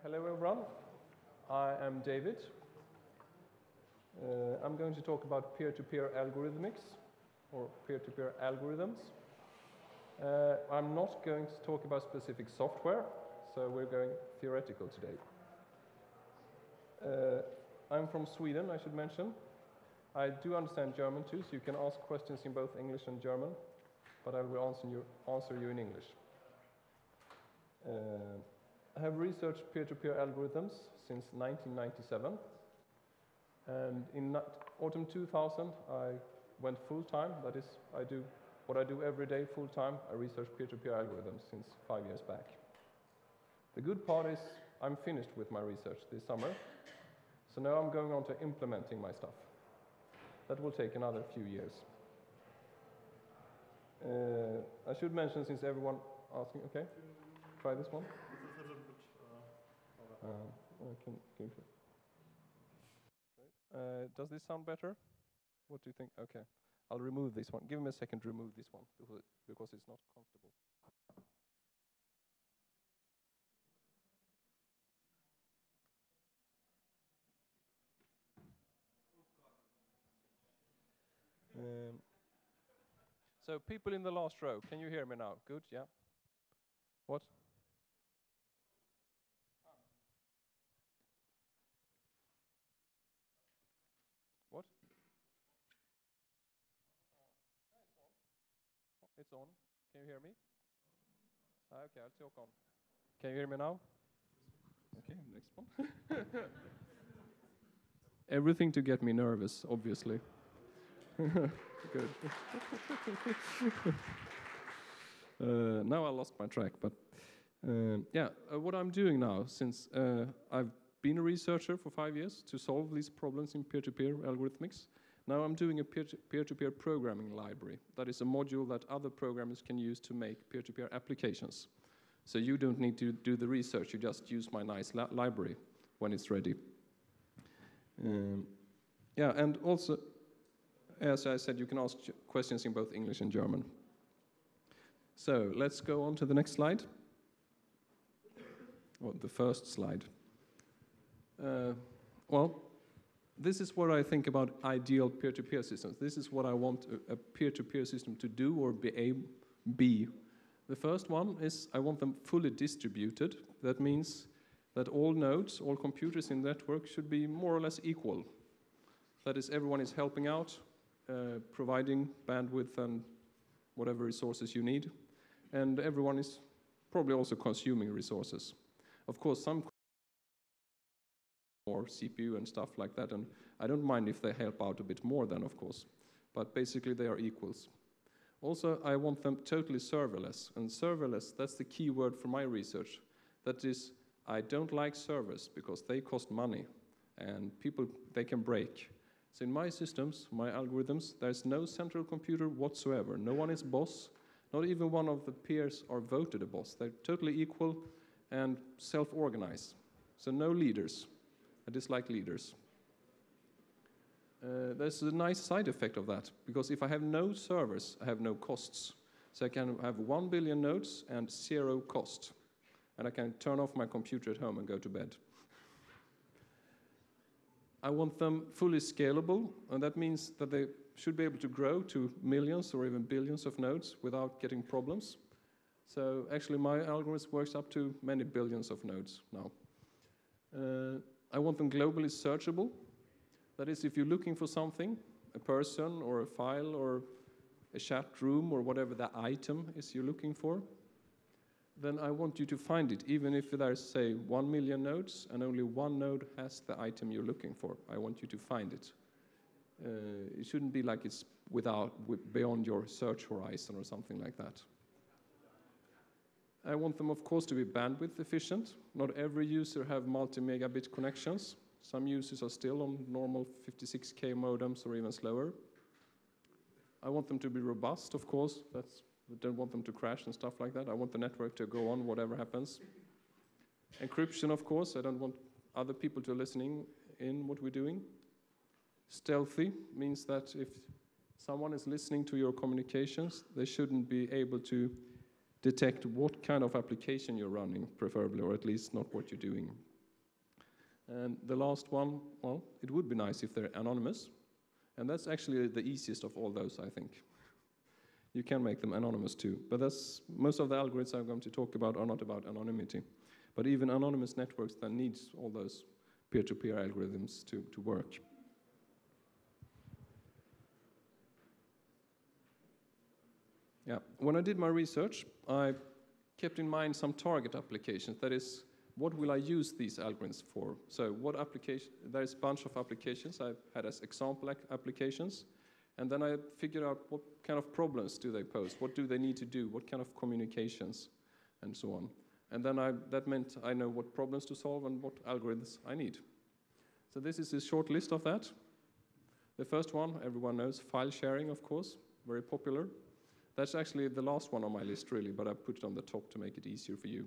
Hello everyone, I am David. I'm going to talk about peer-to-peer algorithmics or peer-to-peer algorithms. I'm not going to talk about specific software, so we're going theoretical today. I'm from Sweden, I should mention. I do understand German too, so you can ask questions in both English and German, but I will answer you in English. I have researched peer-to-peer algorithms since 1997, and in autumn 2000 I went full-time. That is, what I do every day full-time. I research peer-to-peer algorithms since 5 years back. The good part is I'm finished with my research this summer, so now I'm going on to implementing my stuff. That will take another few years. I should mention, since everyone asking, okay, try this one. Does this sound better? What do you think? Okay, I'll remove this one. Give me a second to remove this one because it's not comfortable. So people in the last row, can you hear me now? Good, yeah. What? What? It's on. Can you hear me? Okay, I'll talk on. Can you hear me now? Okay, next one. Everything to get me nervous, obviously. Good. Now I lost my track, but what I'm doing now, since I've been a researcher for 5 years to solve these problems in peer-to-peer algorithmics, now I'm doing a peer-to-peer programming library. That is a module that other programmers can use to make peer-to-peer applications. So you don't need to do the research, you just use my nice library when it's ready. And also, as I said, you can ask questions in both English and German. So let's go on to the next slide. Or the first slide. This is what I think about ideal peer-to-peer systems. This is what I want a peer-to-peer system to do or be. The first one is I want them fully distributed. That means that all nodes, all computers in the network should be more or less equal. That is, everyone is helping out, providing bandwidth and whatever resources you need. And everyone is probably also consuming resources. Of course, some more CPU and stuff like that, and I don't mind if they help out a bit more then, of course. But basically, they are equals. Also, I want them totally serverless. And serverless, that's the key word for my research. That is, I don't like servers because they cost money and they can break. So in my systems, my algorithms, there's no central computer whatsoever. No one is boss. Not even one of the peers are voted a boss. They're totally equal and self-organized. So no leaders. I dislike leaders. There's a nice side effect of that, because if I have no servers, I have no costs. So I can have 1 billion nodes and 0 cost. And I can turn off my computer at home and go to bed. I want them fully scalable, and that means that they should be able to grow to millions or even billions of nodes without getting problems. So actually my algorithm works up to many billions of nodes now. I want them globally searchable. That is, if you're looking for something, a person or a file or a chat room or whatever the item is you're looking for, then I want you to find it, even if there's, say, 1 million nodes and only one node has the item you're looking for. I want you to find it. It shouldn't be like it's beyond your search horizon or something like that. I want them, of course, to be bandwidth efficient. Not every user have multi-megabit connections. Some users are still on normal 56K modems or even slower. I want them to be robust, of course. I don't want them to crash and stuff like that. I want the network to go on whatever happens. Encryption, of course. I don't want other people to listening in what we're doing. Stealthy means that if someone is listening to your communications, they shouldn't be able to detect what kind of application you're running, preferably, or at least not what you're doing. And the last one, well, it would be nice if they're anonymous. And that's actually the easiest of all those, I think. You can make them anonymous too. But most of the algorithms I'm going to talk about are not about anonymity. But even anonymous networks that needs all those peer-to-peer algorithms to work. Yeah, when I did my research, I kept in mind some target applications. That is, what will I use these algorithms for? So what application, there's a bunch of applications I've had as example applications. And then I figured out what kind of problems do they pose? What do they need to do? What kind of communications? And so on. And then that meant I know what problems to solve and what algorithms I need. So this is a short list of that. The first one, everyone knows, file sharing, of course, very popular. That's actually the last one on my list, really, but I put it on the top to make it easier for you.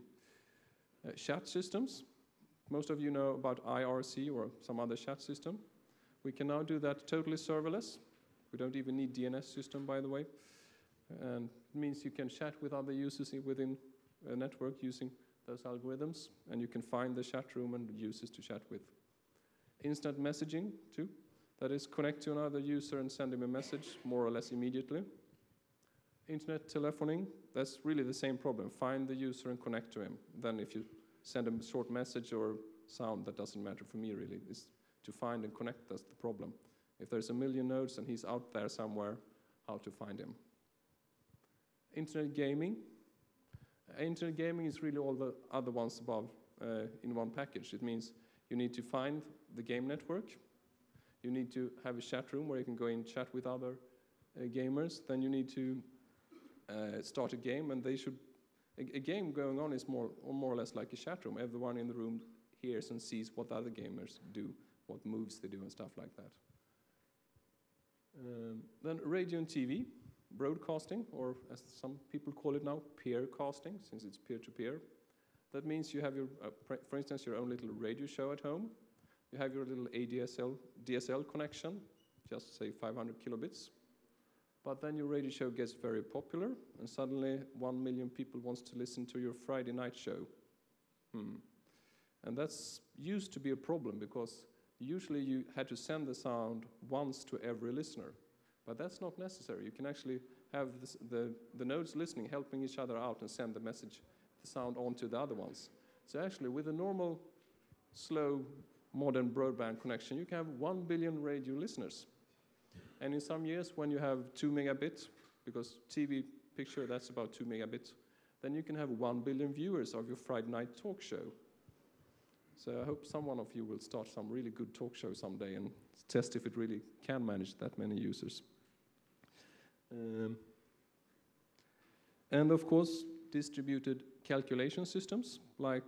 Chat systems. Most of you know about IRC or some other chat system. We can now do that totally serverless. We don't even need DNS system, by the way. And it means you can chat with other users within a network using those algorithms, and you can find the chat room and users to chat with. Instant messaging, too. That is, connect to another user and send him a message, more or less immediately. Internet telephoning, that's really the same problem. Find the user and connect to him. Then if you send him a short message or sound, that doesn't matter for me, really. It's to find and connect, that's the problem. If there's a million nodes and he's out there somewhere, how to find him. Internet gaming. Internet gaming is really all the other ones above in one package. It means you need to find the game network. You need to have a chat room where you can go in and chat with other gamers. Then you need to start a game, and a game going on is more or less like a chat room. Everyone in the room hears and sees what other gamers do, what moves they do, and stuff like that. Then radio and TV, broadcasting, or as some people call it now, peer casting, since it's peer-to-peer. That means you have your, for instance, your own little radio show at home. You have your little DSL connection, just say 500 kilobits. But then your radio show gets very popular, and suddenly 1 million people wants to listen to your Friday night show. And that's used to be a problem, because usually you had to send the sound once to every listener. But that's not necessary. You can actually have the nodes listening, helping each other out and send the message, the sound on to the other ones. So actually, with a normal, slow, modern broadband connection, you can have 1 billion radio listeners. And in some years, when you have 2 megabits, because TV picture, that's about 2 megabits, then you can have 1 billion viewers of your Friday night talk show. So I hope someone of you will start some really good talk show someday and test if it really can manage that many users. And of course, distributed calculation systems, like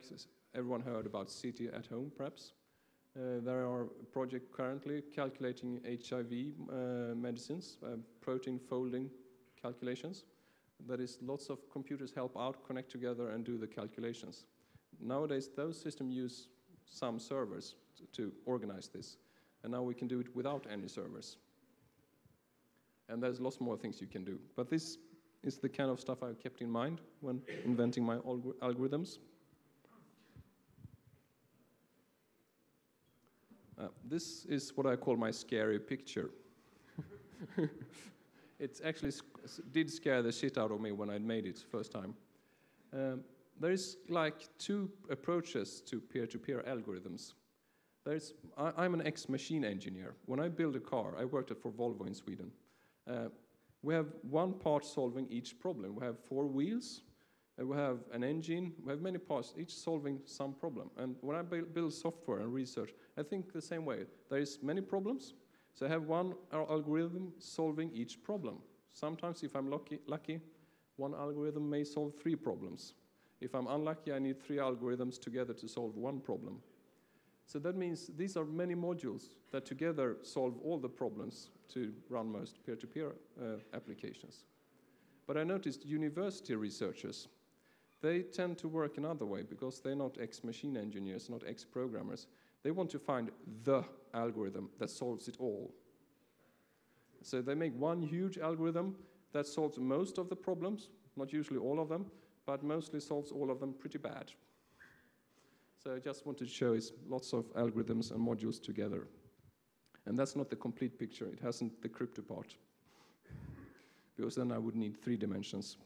everyone heard about City at Home, perhaps. There are a project currently calculating HIV medicines, protein folding calculations. That is, lots of computers help out, connect together, and do the calculations. Nowadays, those systems use some servers to organize this. And now we can do it without any servers. And there's lots more things you can do. But this is the kind of stuff I kept in mind when inventing my algorithms. This is what I call my scary picture. It actually did scare the shit out of me when I made it first time. There is like 2 approaches to peer-to-peer algorithms. I'm an ex-machine engineer. When I build a car, I worked for Volvo in Sweden. We have one part solving each problem. We have 4 wheels, we have an engine, we have many parts, each solving some problem. And when I build software and research, I think the same way. There is many problems, so I have one algorithm solving each problem. Sometimes, if I'm lucky, one algorithm may solve 3 problems. If I'm unlucky, I need 3 algorithms together to solve 1 problem. So that means these are many modules that together solve all the problems to run most peer-to-peer applications. But I noticed university researchers, they tend to work another way because they're not ex-machine engineers, not ex-programmers. They want to find the algorithm that solves it all. So they make one huge algorithm that solves most of the problems, not usually all of them, but mostly solves all of them pretty bad. So I just wanted to show it's lots of algorithms and modules together. And that's not the complete picture. It hasn't the crypto part. Because then I would need 3 dimensions.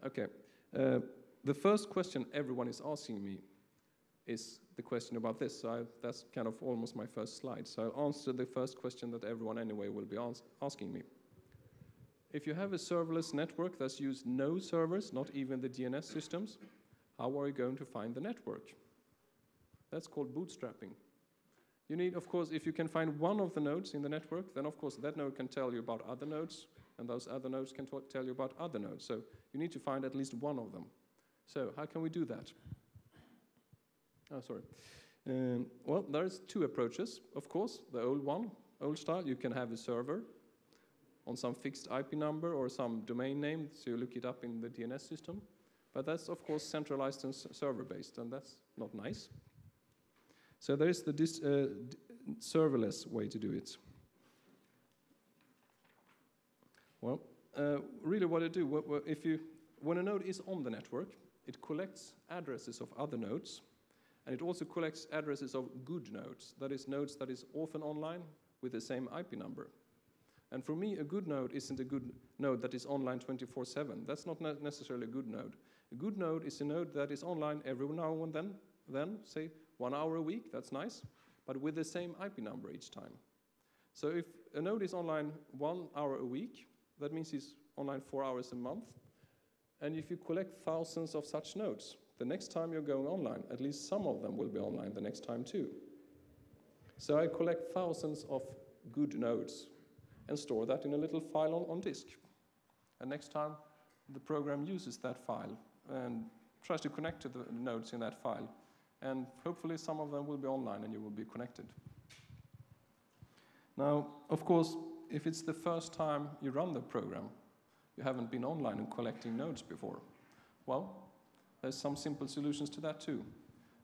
Okay. The first question everyone is asking me is the question about this. So that's kind of almost my first slide. So I'll answer the first question that everyone anyway will be asking me. If you have a serverless network that's used no servers, not even the DNS systems, how are you going to find the network? That's called bootstrapping. You need, of course, if you can find one of the nodes in the network, then of course that node can tell you about other nodes, and those other nodes can tell you about other nodes. So you need to find at least one of them. So how can we do that? Oh, sorry. Well, there's 2 approaches. Of course, the old one, old style, you can have a server on some fixed IP number or some domain name, so you look it up in the DNS system. But that's, of course, centralized and server-based, and that's not nice. So there is the serverless way to do it. Well, really what I do, when a node is on the network, it collects addresses of other nodes, and it also collects addresses of good nodes, that is nodes that is often online with the same IP number. And for me, a good node isn't a good node that is online 24/7. That's not necessarily a good node. A good node is a node that is online every now and then, say 1 hour a week, that's nice, but with the same IP number each time. So if a node is online 1 hour a week, that means it's online 4 hours a month. And if you collect thousands of such nodes, the next time you're going online, at least some of them will be online the next time too. So I collect thousands of good nodes and store that in a little file on disk. And next time the program uses that file and tries to connect to the nodes in that file, and hopefully some of them will be online and you will be connected. Now, of course, if it's the first time you run the program, you haven't been online and collecting nodes before, well, there's some simple solutions to that too.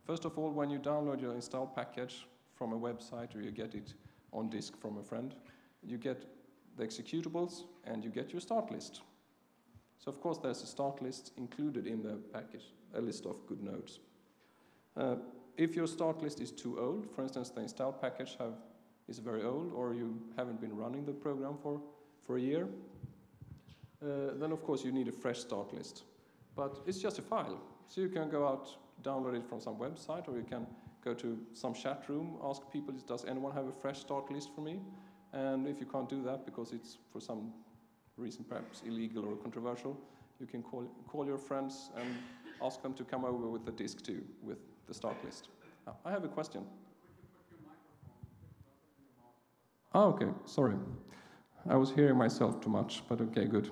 First of all, when you download your install package from a website or you get it on disk from a friend, you get the executables and you get your start list. So of course there's a start list included in the package, a list of good nodes. If your start list is too old, for instance the install package is very old, or you haven't been running the program for a year, then of course you need a fresh start list. But it's just a file, so you can go out, download it from some website, or you can go to some chat room, ask people, does anyone have a fresh start list for me? And if you can't do that because it's for some reason perhaps illegal or controversial, you can call your friends and ask them to come over with the disk too, with the start list. Now, I have a question. Oh, okay, sorry. I was hearing myself too much, but okay, good.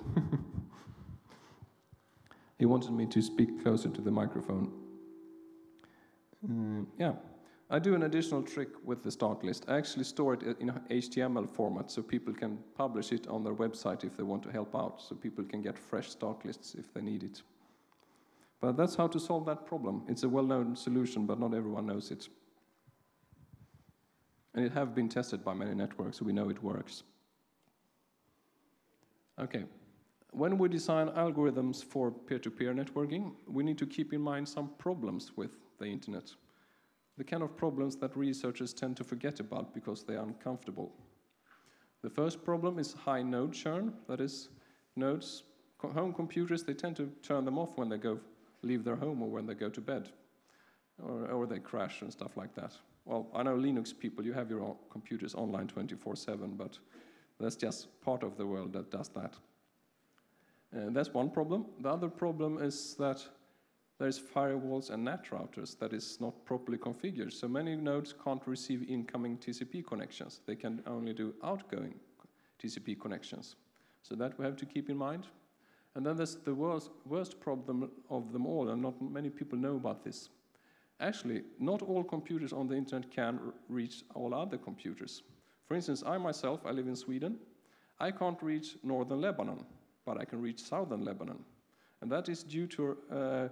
He wanted me to speak closer to the microphone. Yeah, I do an additional trick with the start list. I actually store it in HTML format so people can publish it on their website if they want to help out, so people can get fresh start lists if they need it. But that's how to solve that problem. It's a well-known solution, but not everyone knows it. And it has been tested by many networks, so we know it works. Okay. When we design algorithms for peer-to-peer networking, we need to keep in mind some problems with the internet. The kind of problems that researchers tend to forget about because they are uncomfortable. The first problem is high node churn. That is, nodes, home computers, they tend to turn them off when they leave their home or when they go to bed, or they crash and stuff like that. Well, I know Linux people, you have your computers online 24/7, but that's just part of the world that does that. That's one problem. The other problem is that there's firewalls and NAT routers that is not properly configured. So many nodes can't receive incoming TCP connections. They can only do outgoing TCP connections. So that we have to keep in mind. And then there's the worst problem of them all, and not many people know about this. Actually, not all computers on the internet can reach all other computers. For instance, I myself, I live in Sweden. I can't reach northern Lebanon, but I can reach southern Lebanon. And that is due to